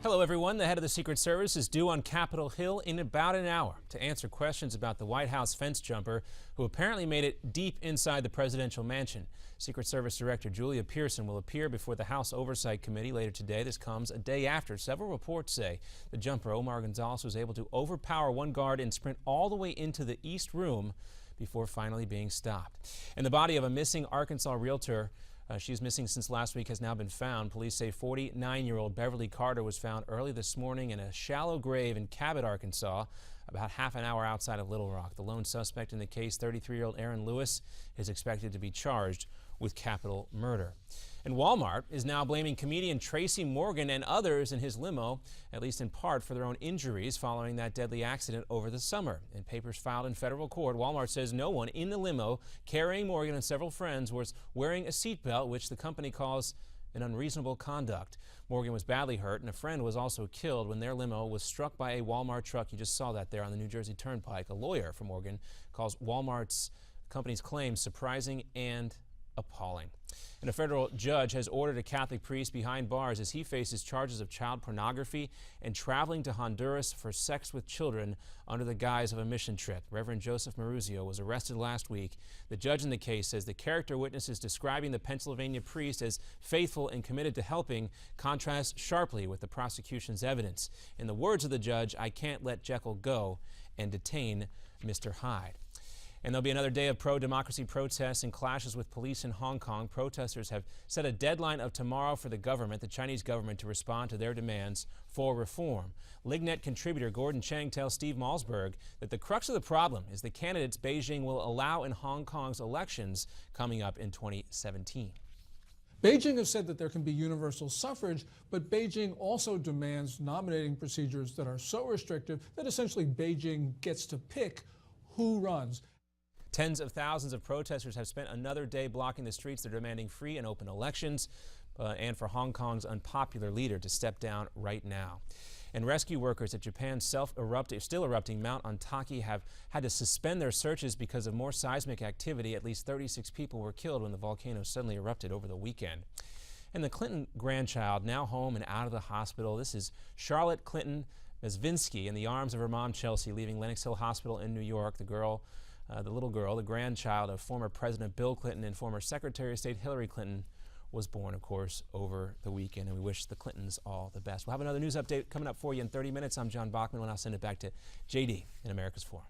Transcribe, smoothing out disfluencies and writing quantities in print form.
Hello, everyone. The head of the Secret Service is due on Capitol Hill in about an hour to answer questions about the White House fence jumper who apparently made it deep inside the presidential mansion. Secret Service Director Julia Pearson will appear before the House Oversight Committee later today. This comes a day after several reports say the jumper, Omar Gonzalez, was able to overpower one guard and sprint all the way into the East Room before finally being stopped. And the body of a missing Arkansas realtor she's missing since last week has now been found. Police say 49-year-old Beverly Carter was found early this morning in a shallow grave in Cabot, Arkansas, about half an hour outside of Little Rock. The lone suspect in the case, 33-year-old Aaron Lewis, is expected to be charged with capital murder. And Walmart is now blaming comedian Tracy Morgan and others in his limo, at least in part, for their own injuries following that deadly accident over the summer. In papers filed in federal court, Walmart says no one in the limo carrying Morgan and several friends was wearing a seatbelt, which the company calls an unreasonable conduct. Morgan was badly hurt, and a friend was also killed when their limo was struck by a Walmart truck. You just saw that there on the New Jersey Turnpike. A lawyer for Morgan calls Walmart's company's claims surprising and appalling. And a federal judge has ordered a Catholic priest behind bars as he faces charges of child pornography and traveling to Honduras for sex with children under the guise of a mission trip. Reverend Joseph Maruzio was arrested last week. The judge in the case says the character witnesses describing the Pennsylvania priest as faithful and committed to helping contrasts sharply with the prosecution's evidence. In the words of the judge, "I can't let Jekyll go and detain Mr. Hyde." And there'll be another day of pro-democracy protests and clashes with police in Hong Kong. Protesters have set a deadline of tomorrow for the Chinese government, to respond to their demands for reform. LigNet contributor Gordon Chang tells Steve Malsberg that the crux of the problem is the candidates Beijing will allow in Hong Kong's elections coming up in 2017. Beijing has said that there can be universal suffrage, but Beijing also demands nominating procedures that are so restrictive that essentially Beijing gets to pick who runs. Tens of thousands of protesters have spent another day blocking the streets. They're demanding free and open elections and for Hong Kong's unpopular leader to step down right now. And rescue workers at Japan's still erupting Mount Ontake have had to suspend their searches because of more seismic activity. At least 36 people were killed when the volcano suddenly erupted over the weekend. And the Clinton grandchild, now home and out of the hospital. This is Charlotte Clinton Mezvinsky in the arms of her mom, Chelsea, leaving Lenox Hill Hospital in New York. The little girl, the grandchild of former President Bill Clinton and former Secretary of State Hillary Clinton, was born, of course, over the weekend, and we wish the Clintons all the best. We'll have another news update coming up for you in 30 minutes. I'm John Bachman, and I'll send it back to JD in America's Forum.